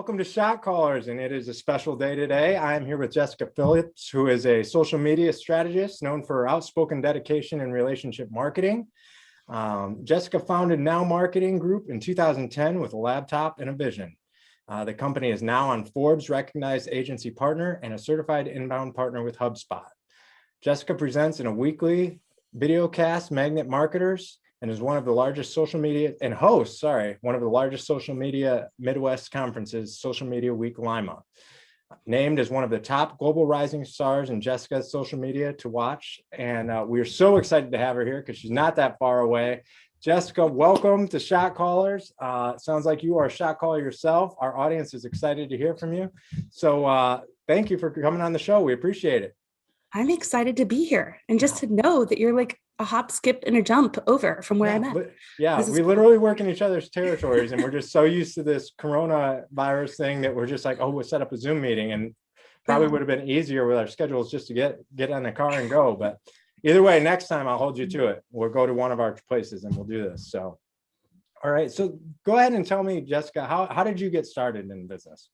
Welcome to Shotcallers, and it is a special day today. I am here with Jessika Phillips, who is a social media strategist known for her outspoken dedication in relationship marketing. Jessika founded Now Marketing Group in 2010 with a laptop and a vision. The company is now on Forbes' recognized agency partner and a certified inbound partner with HubSpot. Jessika presents in a weekly video cast, Magnet Marketers, and is one of the largest social media and hosts, one of the largest social media Midwest conferences, Social Media Week Lima. Named as one of the top global rising stars in Jessika's social media to watch. And we're so excited to have her here because she's not that far away. Jessika, welcome to Shotcallers. Sounds like you are a shot caller yourself. Our audience is excited to hear from you. So thank you for coming on the show. We appreciate it. I'm excited to be here and just to know that you're like a hop, skip, and a jump over from where I'm at. We literally work in each other's territories, and we're just so used to this coronavirus thing that we're just like, oh, we'll set up a Zoom meeting, and probably would have been easier with our schedules just to get on the car and go. But either way, next time I'll hold you to it. We'll go to one of our places and we'll do this. So, all right. So go ahead and tell me, Jessika, how did you get started in business?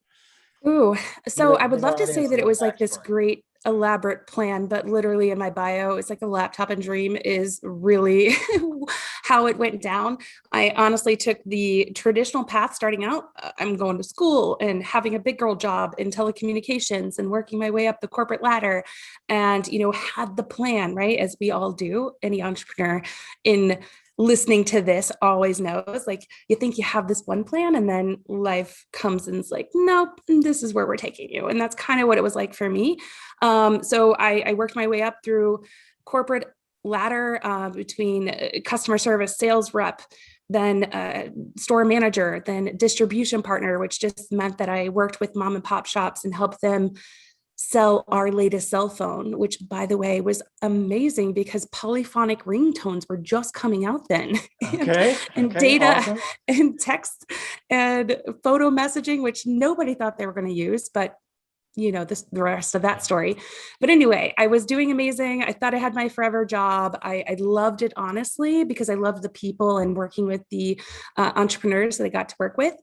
So I would love to say that it was like this great elaborate plan, but literally in my bio, it's like a laptop and dream is really how it went down. I honestly took the traditional path starting out. I'm going to school and having a big girl job in telecommunications and working my way up the corporate ladder and, had the plan, right? As we all do, any entrepreneur in listening to this always knows, like you think you have this one plan and then life comes and it's like, nope, this is where we're taking you. And that's kind of what it was like for me. So I worked my way up through corporate ladder between customer service, sales rep, then store manager, then distribution partner, which just meant that I worked with mom and pop shops and helped them sell our latest cell phone, which by the way was amazing because polyphonic ringtones were just coming out then. And data awesome. And text and photo messaging, which nobody thought they were going to use, but the rest of that story. But anyway, I was doing amazing. I thought I had my forever job. I loved it, honestly, because I loved the people and working with the entrepreneurs that I got to work with.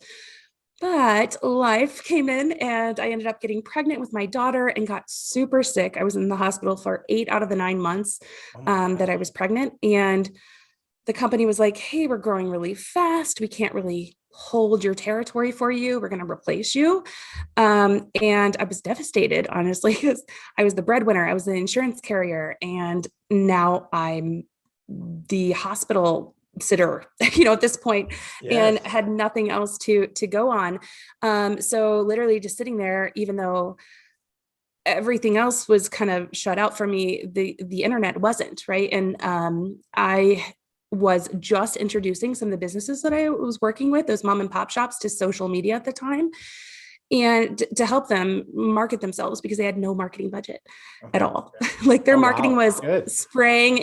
But life came in and I ended up getting pregnant with my daughter and got super sick. I was in the hospital for 8 out of the 9 months that I was pregnant. And the company was like, hey, we're growing really fast. We can't really hold your territory for you. We're going to replace you. And I was devastated, honestly, because I was the breadwinner. I was the insurance carrier. And now I'm the hospital sitter, at this point, and had nothing else to go on. So literally just sitting there, even though everything else was kind of shut out for me, the internet wasn't, right. And I was just introducing some of the businesses that I was working with, those mom and pop shops, to social media at the time, and to help them market themselves because they had no marketing budget at all. Like their marketing was spraying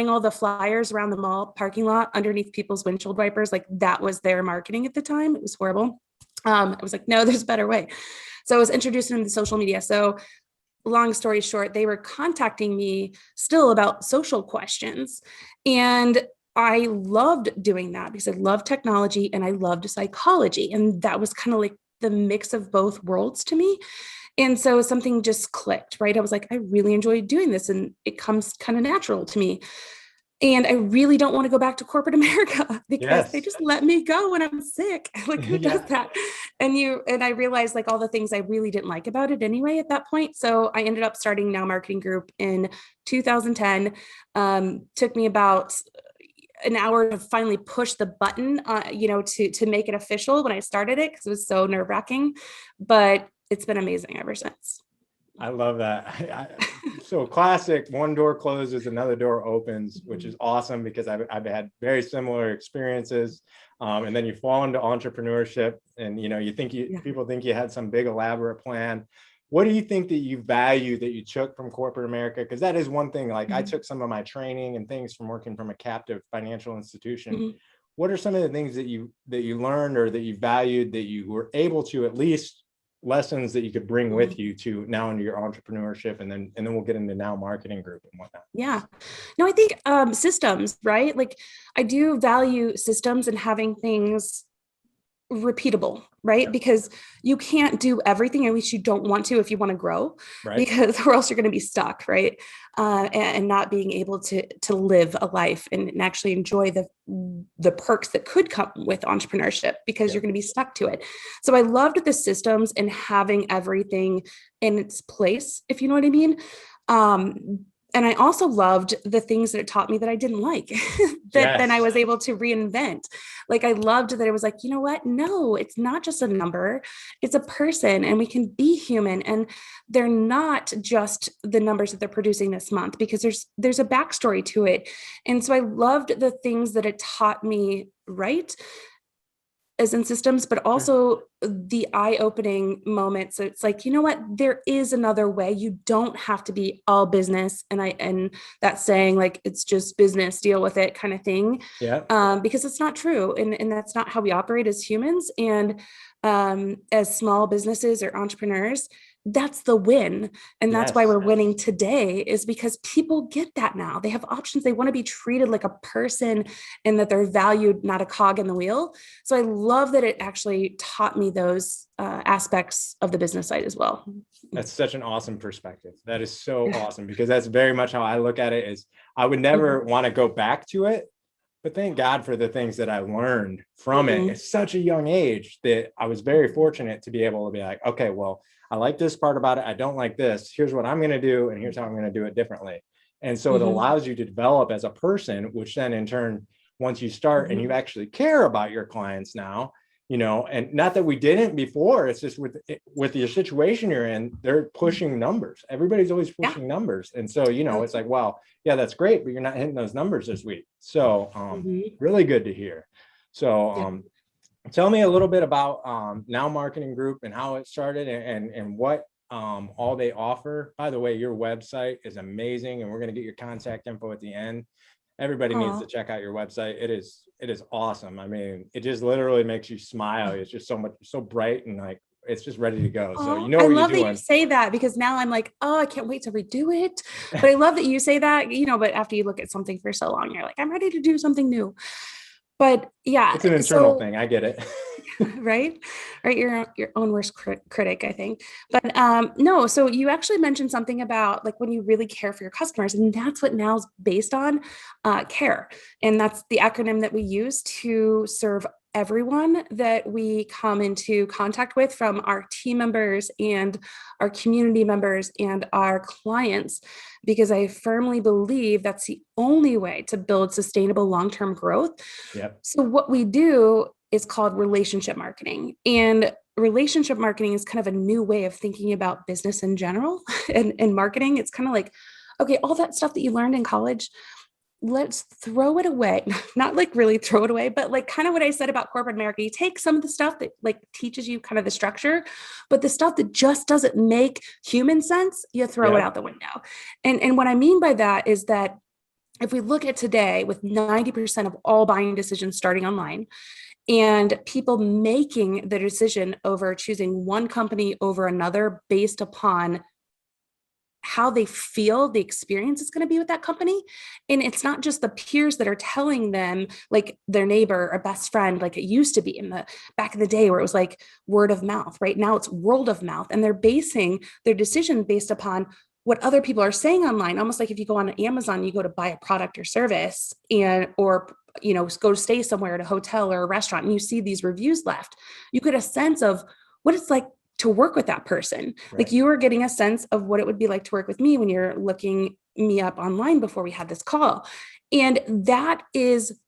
all the flyers around the mall parking lot underneath people's windshield wipers. Like that was their marketing at the time. It was horrible. I was like, no, there's a better way. So I was introducing them to social media. So long story short, they were contacting me still about social questions. And I loved doing that because I loved technology and I loved psychology. And that was kind of like the mix of both worlds to me. And so something just clicked, right? I was like, I really enjoy doing this and it comes kind of natural to me. And I really don't want to go back to corporate America because they just let me go when I'm sick. Like who does that? And I realized like all the things I really didn't like about it anyway at that point. So I ended up starting Now Marketing Group in 2010. Took me about an hour to finally push the button, to make it official when I started it because it was so nerve-wracking, but it's been amazing ever since. I love that. So classic, one door closes, another door opens, which is awesome because I've had very similar experiences. And then you fall into entrepreneurship and, people think you had some big elaborate plan. What do you think that you value that you took from corporate America? Because that is one thing, like I took some of my training and things from working from a captive financial institution. What are some of the things that you learned or that you valued that you were able to at least lessons that you could bring with you to now into your entrepreneurship, and then we'll get into Now Marketing Group and whatnot. Yeah, no, I think systems, right? Like I do value systems and having things repeatable, right? Because you can't do everything, at least you don't want to if you want to grow, Right. because or else you're going to be stuck, right? And not being able to live a life and actually enjoy the perks that could come with entrepreneurship, because you're going to be stuck to it. So I loved the systems and having everything in its place, if you know what I mean. And I also loved the things that it taught me that I didn't like, that then I was able to reinvent. Like, I loved that it was like, you know what? No, it's not just a number. It's a person, and we can be human. And they're not just the numbers that they're producing this month, because there's a backstory to it. And so I loved the things that it taught me, right, as in systems, but also the eye-opening moments. So it's like, you know what, there is another way. You don't have to be all business. And that's saying like, it's just business, deal with it kind of thing. Because it's not true. And that's not how we operate as humans. And as small businesses or entrepreneurs, that's the win. And that's why we're winning today, is because people get that now. They have options. They want to be treated like a person, and that they're valued, not a cog in the wheel. So I love that it actually taught me those aspects of the business side as well. That's such an awesome perspective. That is so awesome, because that's very much how I look at it. Is I would never want to go back to it, but thank God for the things that I learned from it at such a young age, that I was very fortunate to be able to be like, okay, well, I like this part about it. I don't like this. Here's what I'm going to do. And here's how I'm going to do it differently. And so it allows you to develop as a person, which then in turn, once you start and you actually care about your clients now, you know, and not that we didn't before, it's just with your situation you're in, they're pushing numbers. Everybody's always pushing numbers. And so, you know, it's like, well, yeah, that's great, but you're not hitting those numbers this week. So really good to hear. So tell me a little bit about Now Marketing Group and how it started, and what all they offer. By the way, your website is amazing, and we're going to get your contact info at the end. Everybody needs to check out your website. It is awesome. I mean, it just literally makes you smile. It's just so bright, and like, it's just ready to go. So you know what you're doing. I love that you say that, because now I'm like, oh, I can't wait to redo it. But I love that you say that, you know, but after you look at something for so long, you're like, I'm ready to do something new. But yeah, it's an internal thing. I get it. right. Your own worst critic, I think. But no, so you actually mentioned something about like when you really care for your customers, and that's what Now's based on, care. And that's the acronym that we use to serve everyone that we come into contact with, from our team members and our community members and our clients, because I firmly believe that's the only way to build sustainable long-term growth. So what we do is called relationship marketing, and relationship marketing is kind of a new way of thinking about business in general and marketing. It's kind of like, okay, all that stuff that you learned in college, let's throw it away. Not like really throw it away, but like kind of what I said about corporate America. You take some of the stuff that like teaches you kind of the structure, but the stuff that just doesn't make human sense, you throw it out the window. And what I mean by that is that if we look at today, with 90% of all buying decisions starting online, and people making the decision over choosing one company over another based upon how they feel the experience is going to be with that company. And it's not just the peers that are telling them, like their neighbor or best friend, like it used to be in the back of the day where it was like word of mouth. Right now it's word of mouth, and they're basing their decision based upon what other people are saying online. Almost like if you go on Amazon, you go to buy a product or service, or you know, go stay somewhere at a hotel or a restaurant, and you see these reviews left, you get a sense of what it's like to work with that person. Like you are getting a sense of what it would be like to work with me when you're looking me up online before we had this call. And that is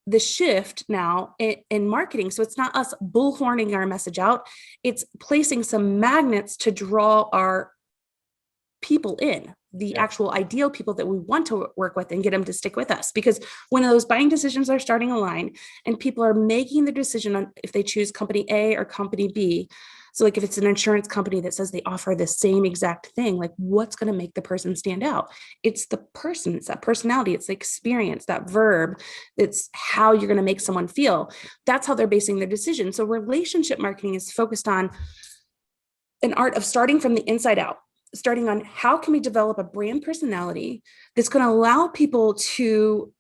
the shift now in marketing. So it's not us bullhorning our message out. It's placing some magnets to draw our people in, the actual ideal people that we want to work with, and get them to stick with us. Because when those buying decisions are starting a line and people are making the decision on if they choose company A or company B. So like if it's an insurance company that says they offer the same exact thing, like what's going to make the person stand out? It's the person, it's that personality, it's the experience, that verb, it's how you're going to make someone feel. That's how they're basing their decision. So relationship marketing is focused on an art of starting from the inside out, starting on how can we develop a brand personality that's going to allow people to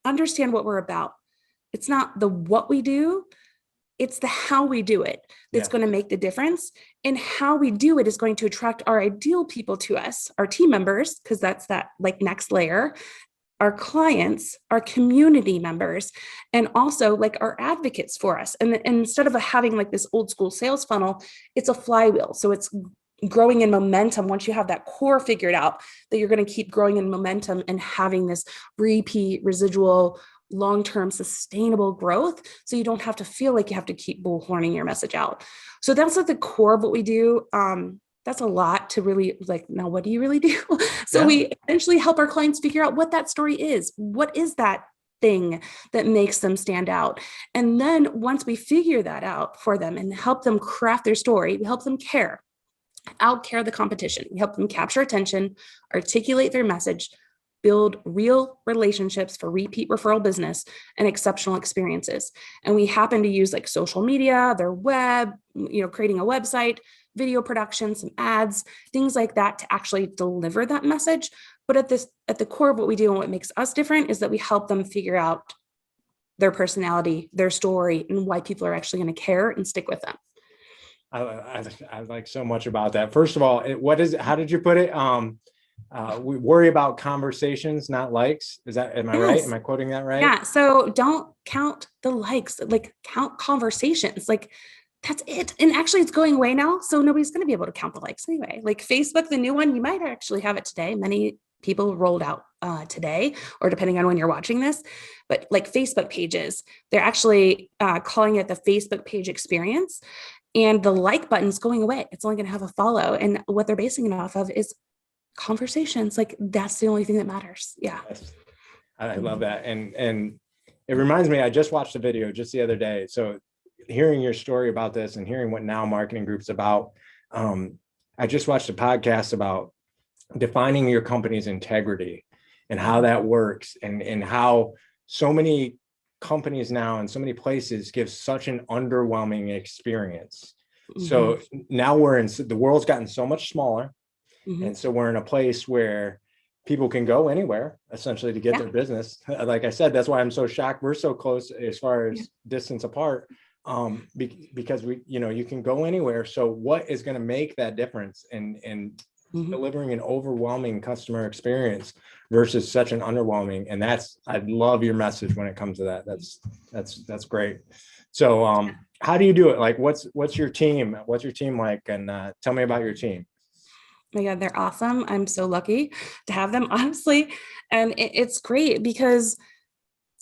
understand what we're about. It's not the what we do, it's the how we do it that's Yeah. going to make the difference. And how we do it is going to attract our ideal people to us, our team members, because that's that like next layer, our clients, our community members, and also like our advocates for us. And instead of having like this old school sales funnel, it's a flywheel. So it's growing in momentum. Once you have that core figured out, that you're going to keep growing in momentum and having this repeat residual long-term sustainable growth, so you don't have to feel like you have to keep bullhorning your message out. So that's at the core of what we do. That's a lot to really like, now what do you really do? So Yeah. we essentially help our clients figure out what that story is. What is that thing that makes them stand out? And then once we figure that out for them and help them craft their story, we help them outcare the competition. We help them capture attention, articulate their message, build real relationships for repeat referral business and exceptional experiences. And we happen to use like social media, their web, creating a website, video production, some ads, things like that to actually deliver that message. But at the core of what we do and what makes us different is that we help them figure out their personality, their story, and why people are actually going to care and stick with them. I like so much about that. First of all, how did you put it? We worry about conversations, not likes. Am I right? Am I quoting that right? Yeah. So don't count the likes, like count conversations. Like that's it. And actually it's going away now. So nobody's going to be able to count the likes anyway. Like Facebook, the new one, you might actually have it today. Many people rolled out today, or depending on when you're watching this, but like Facebook pages, they're actually calling it the Facebook page experience. And the like button's going away. It's only going to have a follow. And what they're basing it off of is conversations. Like that's the only thing that matters. Yeah. Yes. I love that. And it reminds me, I just watched a video just the other day. So hearing your story about this and hearing what Now Marketing Group's about, I just watched a podcast about defining your company's integrity and how that works, and how so many companies now in so many places give such an underwhelming experience. Mm-hmm. So now the world's gotten so much smaller. Mm-hmm. And so we're in a place where people can go anywhere essentially to get their business. Like I said, that's why I'm so shocked we're so close as far as distance apart, because you can go anywhere. So what is going to make that difference in delivering an overwhelming customer experience versus such an underwhelming? And I love your message when it comes to that. That's great. So how do you do it? Like what's your team? What's your team like? And tell me about your team. Oh my God, they're awesome. I'm so lucky to have them, honestly. And it's great because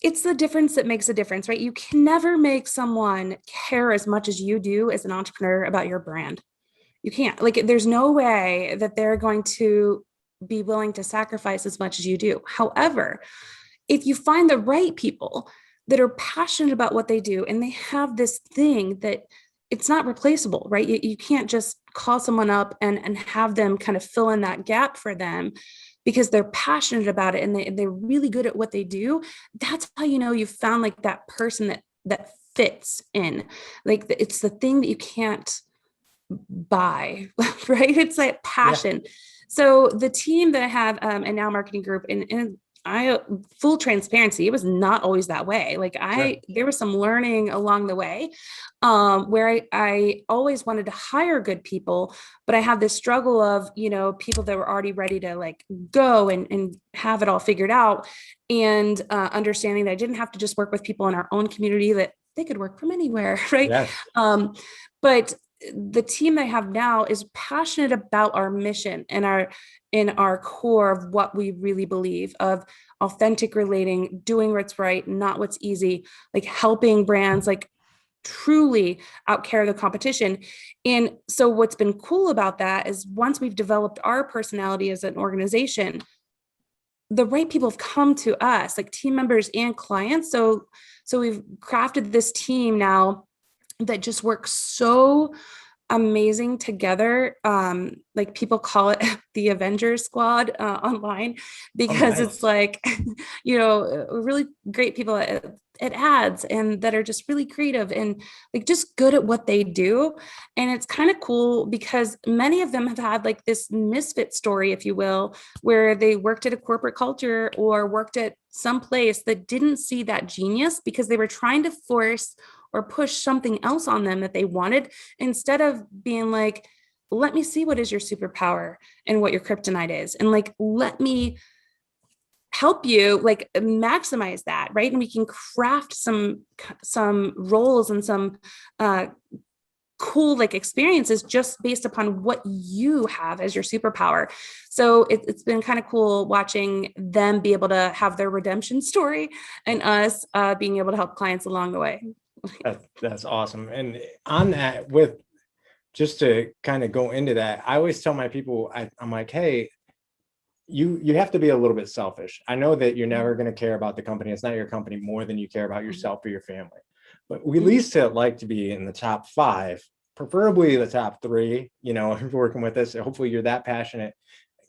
it's the difference that makes a difference, right? You can never make someone care as much as you do as an entrepreneur about your brand. You can't. Like, there's no way that they're going to be willing to sacrifice as much as you do. However, if you find the right people that are passionate about what they do and they have this thing that it's not replaceable, right? You can't just call someone up and have them kind of fill in that gap for them because they're passionate about it and they're really good at what they do. That's how you've found like that person that fits in. Like it's the thing that you can't buy, right? It's like passion. Yeah. So the team that I have in Now Marketing Group, and I full transparency, it was not always that way. Like there was some learning along the way where I always wanted to hire good people, but I had this struggle of, people that were already ready to like go and have it all figured out, and understanding that I didn't have to just work with people in our own community, that they could work from anywhere. Right. Yes. But the team that I have now is passionate about our mission and in our core of what we really believe, of authentic relating, doing what's right, not what's easy, like helping brands like truly outcare the competition. And so what's been cool about that is once we've developed our personality as an organization, the right people have come to us, like team members and clients. So we've crafted this team now that just works so amazing together. Like people call it the Avengers Squad online, because it's like, really great people at ads and that are just really creative and like just good at what they do. And it's kind of cool because many of them have had like this misfit story, if you will, where they worked at a corporate culture or worked at some place that didn't see that genius because they were trying to force or push something else on them that they wanted, instead of being like, let me see what is your superpower and what your kryptonite is. And like, let me help you like maximize that, right? And we can craft some roles and some cool like experiences just based upon what you have as your superpower. So it's been kind of cool watching them be able to have their redemption story, and us being able to help clients along the way. That's awesome. And on that, with just to kind of go into that, I always tell my people, I'm like, hey, you have to be a little bit selfish. I know that you're never going to care about the company. It's not your company more than you care about yourself or your family. But we at least like to be in the top 5, preferably the top 3, you know, if you're working with us. Hopefully you're that passionate.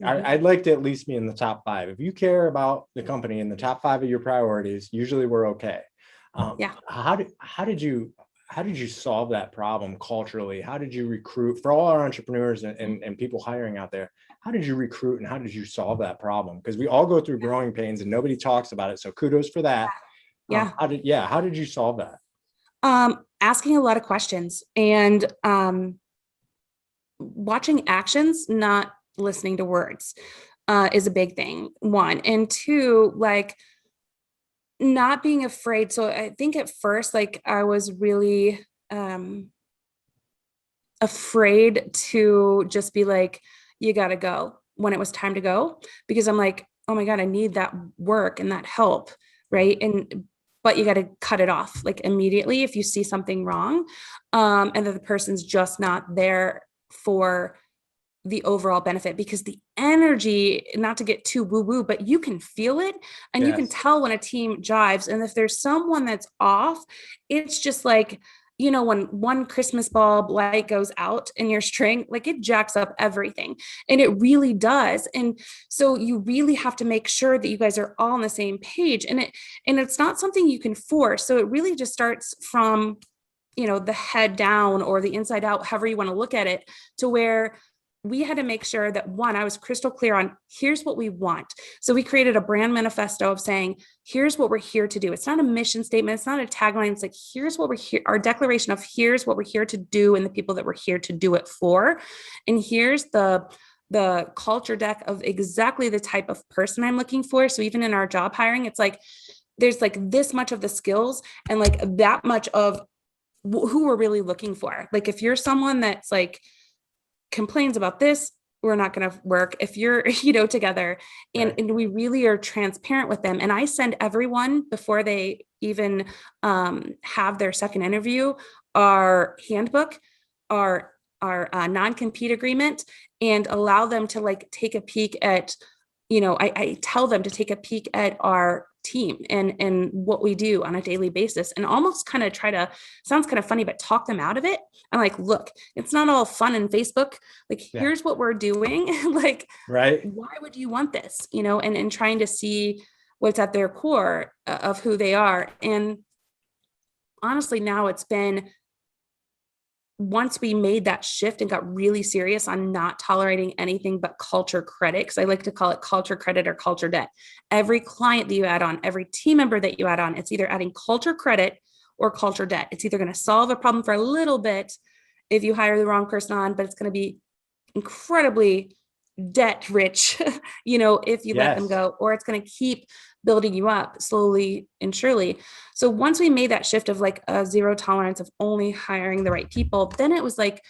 I'd like to at least be in the top 5. If you care about the company in the top 5 of your priorities, usually we're okay. How did you solve that problem culturally? How did you recruit for all our entrepreneurs and people hiring out there? How did you recruit and how did you solve that problem? Because we all go through growing pains and nobody talks about it. So kudos for that. How did you solve that? Asking a lot of questions and watching actions, not listening to words, is a big thing. 1. And 2, like not being afraid. So I think at first, like I was really afraid to just be like, you got to go when it was time to go, because I'm like, oh my God, I need that work and that help. Right. But you got to cut it off like immediately if you see something wrong, and that the person's just not there for the overall benefit, because the energy, not to get too woo woo, but you can feel it and you can tell when a team jives. And if there's someone that's off, it's just like, you know, when one Christmas bulb light goes out in your string, like it jacks up everything, and it really does. And so you really have to make sure that you guys are all on the same page, and it's not something you can force. So it really just starts from, you know, the head down or the inside out, however you want to look at it, to where we had to make sure that, 1, I was crystal clear on here's what we want. So we created a brand manifesto of saying, here's what we're here to do. It's not a mission statement. It's not a tagline. It's like, here's what we're here, our declaration of here's what we're here to do and the people that we're here to do it for. And here's the culture deck of exactly the type of person I'm looking for. So even in our job hiring, it's like, there's like this much of the skills and like that much of who we're really looking for. Like if you're someone that's like, complains about this, we're not going to work. If you're, you know, together and we really are transparent with them. And I send everyone before they even have their second interview, our handbook, our non-compete agreement, and allow them to like take a peek at, you know, I tell them to take a peek at our team and what we do on a daily basis, and almost kind of try to, sounds kind of funny, but talk them out of it. I'm like, look, it's not all fun in Facebook. Like, here's what we're doing. Like, why would you want this? You know, and trying to see what's at their core of who they are. And honestly, now it's been, once we made that shift and got really serious on not tolerating anything but culture credit, because I like to call it culture credit or culture debt. Every client that you add on, every team member that you add on, it's either adding culture credit or culture debt. It's either going to solve a problem for a little bit if you hire the wrong person on, but it's going to be incredibly debt rich, you know, if you let them go, or it's going to keep building you up slowly and surely. So once we made that shift of like a zero tolerance of only hiring the right people, then it was like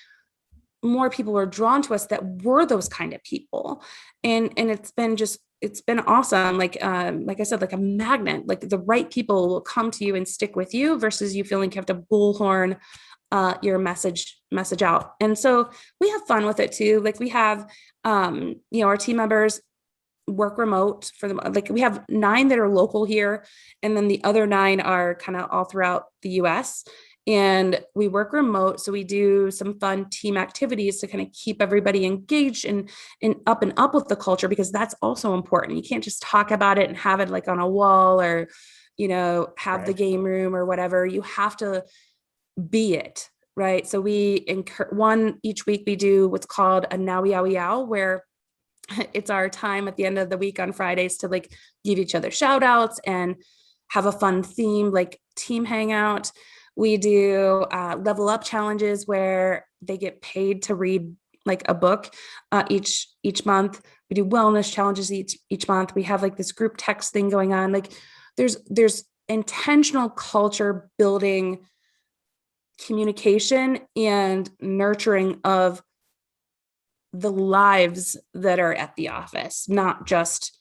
more people were drawn to us that were those kind of people. And it's been awesome. Like I said, like a magnet, like the right people will come to you and stick with you versus you feeling you have to bullhorn your message out. And so we have fun with it too. Like we have, you know, our team members work remote for them. Like we have 9 that are local here. And then the other 9 are kind of all throughout the US, and we work remote. So we do some fun team activities to kind of keep everybody engaged and up with the culture, because that's also important. You can't just talk about it and have it like on a wall or, you know, have the game room or whatever. You have to be it, right? So we each week we do what's called a now yow yow, where it's our time at the end of the week on Fridays to like give each other shout outs and have a fun theme, like team hangout. We do level up challenges where they get paid to read like a book each month. We do wellness challenges each month. We have like this group text thing going on. Like there's intentional culture building, communication and nurturing of the lives that are at the office, not just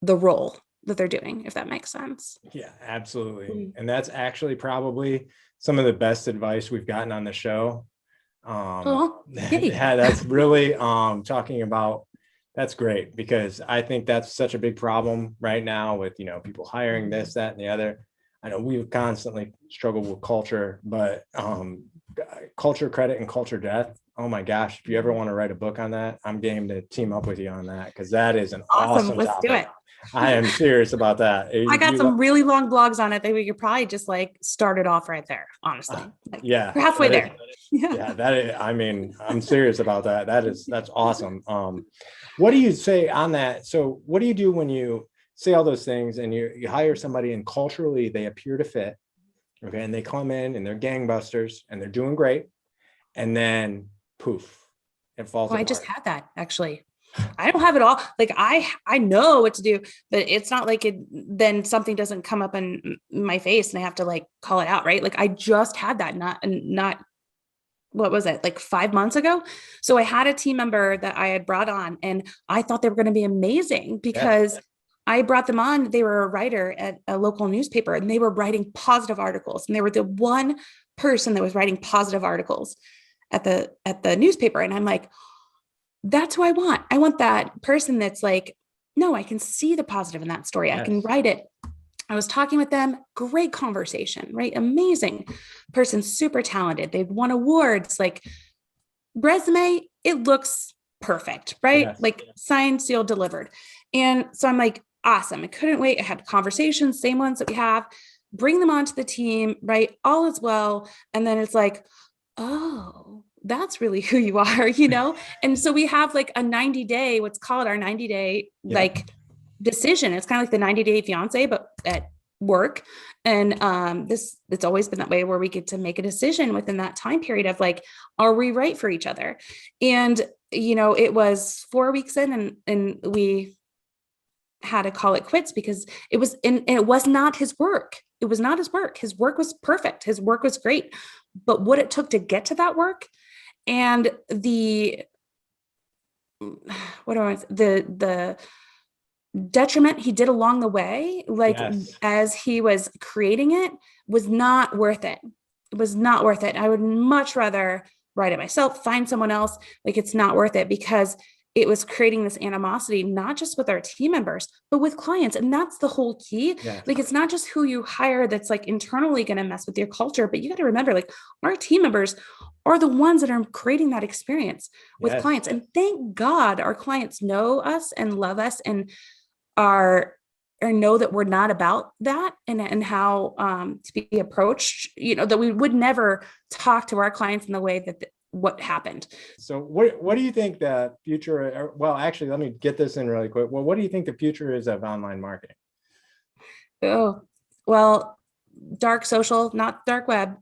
the role that they're doing, if that makes sense. Yeah, absolutely. And that's actually probably some of the best advice we've gotten on the show. Yeah, that's really talking about, that's great, because I think that's such a big problem right now with, people hiring this, that, and the other. I know we've constantly struggled with culture, but culture credit and culture death. Oh my gosh, if you ever want to write a book on that, I'm game to team up with you on that, because that is an awesome Let's topic. do it. I am serious about that. I got some really long blogs on it that we could probably just like start it off right there, honestly. Yeah. We're halfway there. Yeah, that is, I mean, I'm serious about that. That's awesome. What do you say on that? So what do you do when you say all those things and you hire somebody and culturally they appear to fit, okay, and they come in and they're gangbusters and they're doing great, and then poof, it falls apart. I just had that actually. I don't have it all. Like I know what to do, but it's not like then something doesn't come up in my face and I have to like call it out. Right. Like I just had that, not what was it, like 5 months ago. So I had a team member that I had brought on and I thought they were going to be amazing because I brought them on. They were a writer at a local newspaper and they were writing positive articles. And they were the one person that was writing positive articles at the newspaper. And I'm like, that's who I want. I want that person that's like, no, I can see the positive in that story. Yes. I can write it. I was talking with them, great conversation, right? Amazing person, super talented. They've won awards, like resume, it looks perfect, right? Yes. Like signed, sealed, delivered. And so I'm like, awesome. I couldn't wait. I had conversations, same ones that we have, bring them onto the team, right? All is well. And then it's like, oh, that's really who you are, And so we have like a 90-day, what's called our 90-day, like decision. It's kind of like the 90-day fiance, but at work. And it's always been that way where we get to make a decision within that time period of like, are we right for each other? And, it was 4 weeks in and we had to call it quits because it was not his work. It was not his work. His work was perfect. His work was great. But what it took to get to that work and the detriment he did along the way, like as he was creating it, was not worth it. It was not worth it. I would much rather write it myself, find someone else. Like it's not worth it because it was creating this animosity, not just with our team members, but with clients. And that's the whole key. Yeah. Like, it's not just who you hire that's like internally going to mess with your culture, but you got to remember, like, our team members are the ones that are creating that experience with clients. And thank God our clients know us and love us and know that we're not about that and how to be approached, that we would never talk to our clients in the way that what happened. So what do you think the future, well, actually, let me get this in really quick. Well, what do you think the future is of online marketing? Oh, well, dark social, not dark web,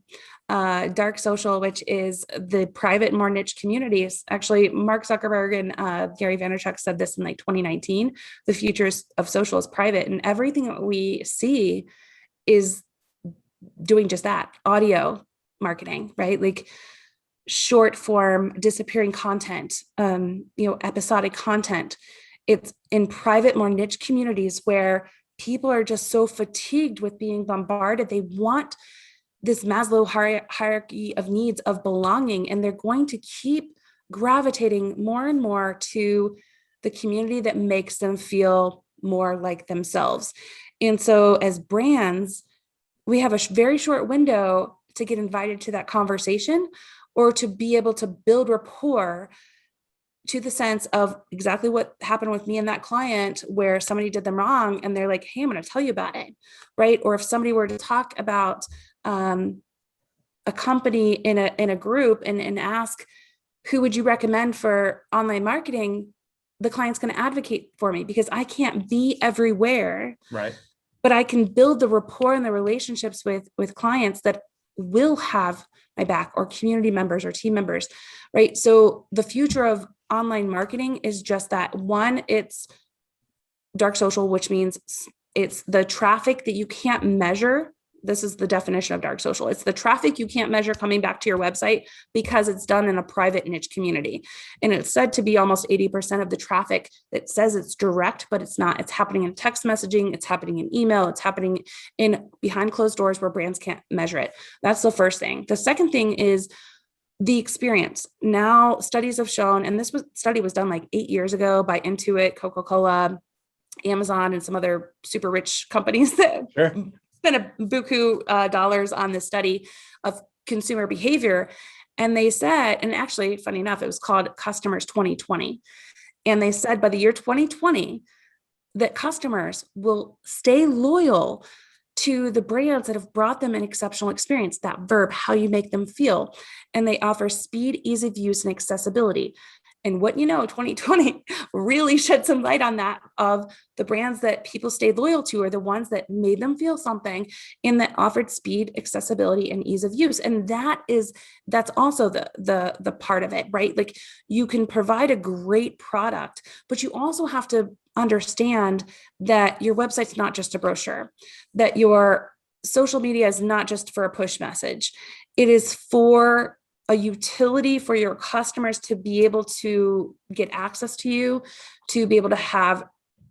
dark social, which is the private, more niche communities. Actually, Mark Zuckerberg and Gary Vaynerchuk said this in like 2019, the future of social is private, and everything that we see is doing just that. Audio marketing, right? Like short form, disappearing content, episodic content. It's in private, more niche communities where people are just so fatigued with being bombarded. They want this Maslow hierarchy of needs of belonging, and they're going to keep gravitating more and more to the community that makes them feel more like themselves. And so as brands, we have a very short window to get invited to that conversation or to be able to build rapport to the sense of exactly what happened with me and that client, where somebody did them wrong and they're like, hey, I'm going to tell you about it, right? Or if somebody were to talk about a company in a group and ask, who would you recommend for online marketing? The client's going to advocate for me because I can't be everywhere, right? But I can build the rapport and the relationships with clients that will have my back, or community members or team members, right? So the future of online marketing is just that. One, it's dark social, which means it's the traffic that you can't measure. This is the definition of dark social. It's the traffic you can't measure coming back to your website because it's done in a private niche community. And it's said to be almost 80% of the traffic that says it's direct, but it's not. It's happening in text messaging, it's happening in email, it's happening in behind closed doors where brands can't measure it. That's the first thing. The second thing is the experience. Now, studies have shown, and study was done like 8 years ago by Intuit, Coca-Cola, Amazon, and some other super rich companies that spent a buku dollars on this study of consumer behavior. And they said, and actually, funny enough, it was called Customers 2020. And they said by the year 2020, that customers will stay loyal to the brands that have brought them an exceptional experience, that verb, how you make them feel. And they offer speed, ease of use, and accessibility. And what you know, 2020 really shed some light on that, of the brands that people stayed loyal to are the ones that made them feel something and that offered speed, accessibility, and ease of use. And that's also the part of it, right? Like, you can provide a great product, but you also have to understand that your website's not just a brochure, that your social media is not just for a push message. It is for a utility for your customers to be able to get access to you, to be able to have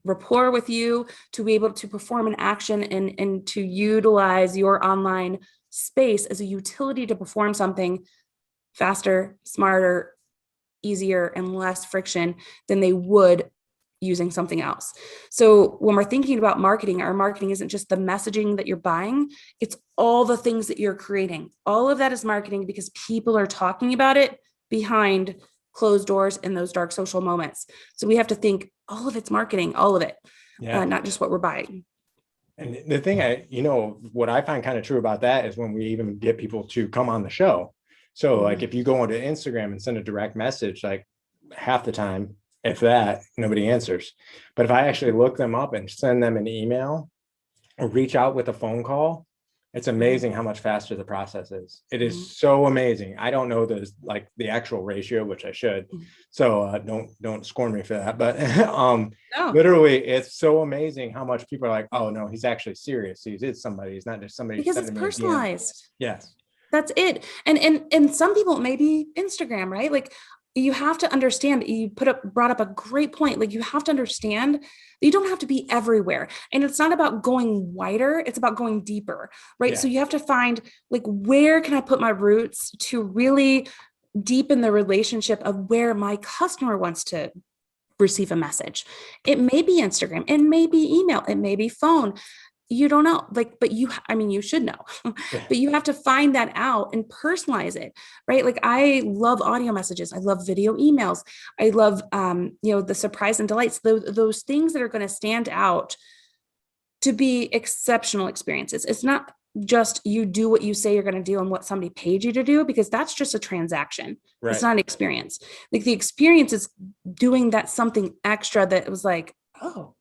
rapport with you, to be able to perform an action, and to utilize your online space as a utility to perform something faster, smarter, easier, and less friction than they would using something else. So when we're thinking about marketing, our marketing isn't just the messaging that you're buying, it's all the things that you're creating. All of that is marketing because people are talking about it behind closed doors in those dark social moments. So we have to think all of it's marketing, all of it, not just what we're buying. And the thing what I find kind of true about that is when we even get people to come on the show. So like, if you go onto Instagram and send a direct message, like half the time, if that, nobody answers. But if I actually look them up and send them an email or reach out with a phone call, it's amazing how much faster the process is. It is so amazing. I don't know the actual ratio, which I should. So don't scorn me for that. But no. Literally, it's so amazing how much people are like, oh no, he's actually serious. He is somebody. He's not just somebody. Because it's personalized. Yes. That's it. And some people, maybe Instagram, right? Like, you have to understand, you brought up a great point. Like, you have to understand that you don't have to be everywhere. And it's not about going wider, it's about going deeper, right? Yeah. So you have to find, like, where can I put my roots to really deepen the relationship of where my customer wants to receive a message. It may be Instagram, it may be email, it may be phone. You don't know, but you should know, but you have to find that out and personalize it, right? Like, I love audio messages. I love video emails. I love, the surprise and delights, those things that are going to stand out to be exceptional experiences. It's not just you do what you say you're going to do and what somebody paid you to do, because that's just a transaction. Right. It's not an experience. Like, the experience is doing that something extra that was like, oh,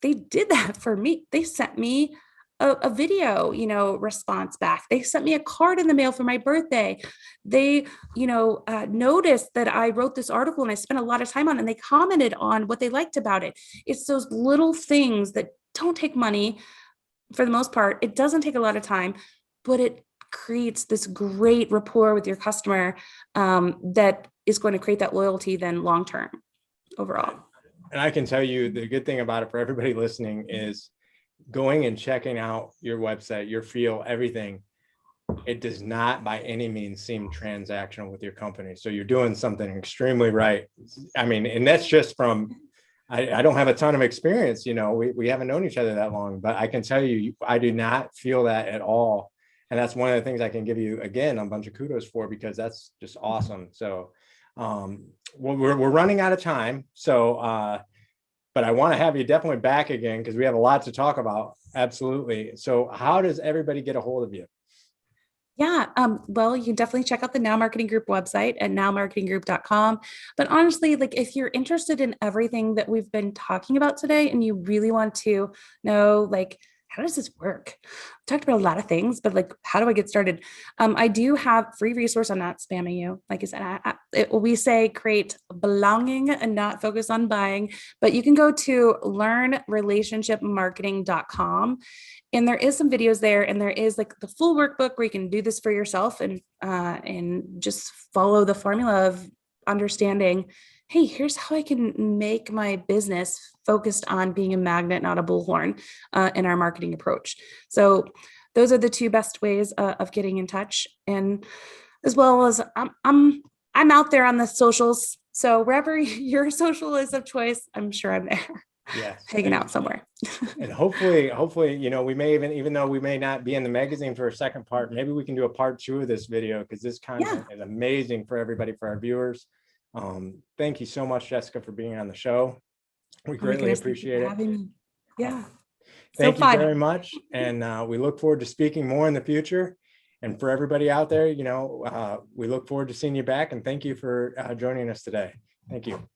they did that for me. They sent me a video, response back. They sent me a card in the mail for my birthday. They, noticed that I wrote this article and I spent a lot of time on it, and they commented on what they liked about it. It's those little things that don't take money for the most part. It doesn't take a lot of time, but it creates this great rapport with your customer that is going to create that loyalty then long-term overall. And I can tell you the good thing about it for everybody listening is going and checking out your website, your feel, everything. It does not by any means seem transactional with your company. So you're doing something extremely right. I mean, and that's just from, I don't have a ton of experience, we haven't known each other that long, but I can tell you, I do not feel that at all. And that's one of the things I can give you, again, a bunch of kudos for, because that's just awesome. So we're running out of time. So, but I want to have you definitely back again, because we have a lot to talk about. Absolutely. So how does everybody get a hold of you? Yeah. Well, you can definitely check out the Now Marketing Group website at nowmarketinggroup.com. But honestly, like, if you're interested in everything that we've been talking about today and you really want to know, like, how does this work? Talked about a lot of things, but like, how do I get started? I do have free resource. I'm not spamming you. Like I said, we say create belonging and not focus on buying, but you can go to learnrelationshipmarketing.com. And there is some videos there, and there is like the full workbook where you can do this for yourself and just follow the formula of understanding, hey, here's how I can make my business focused on being a magnet, not a bullhorn, in our marketing approach. So those are the two best ways of getting in touch. And as well as I'm out there on the socials. So wherever your social is of choice, I'm sure I'm there. Yes. Hanging out somewhere. And hopefully, we may even though we may not be in the magazine for a second part, maybe we can do a part 2 of this video, because this content is amazing for everybody, for our viewers. Thank you so much, Jessika, for being on the show. We greatly appreciate it. Having me. Yeah. Thank you very much. And we look forward to speaking more in the future. And for everybody out there, we look forward to seeing you back. And thank you for joining us today. Thank you.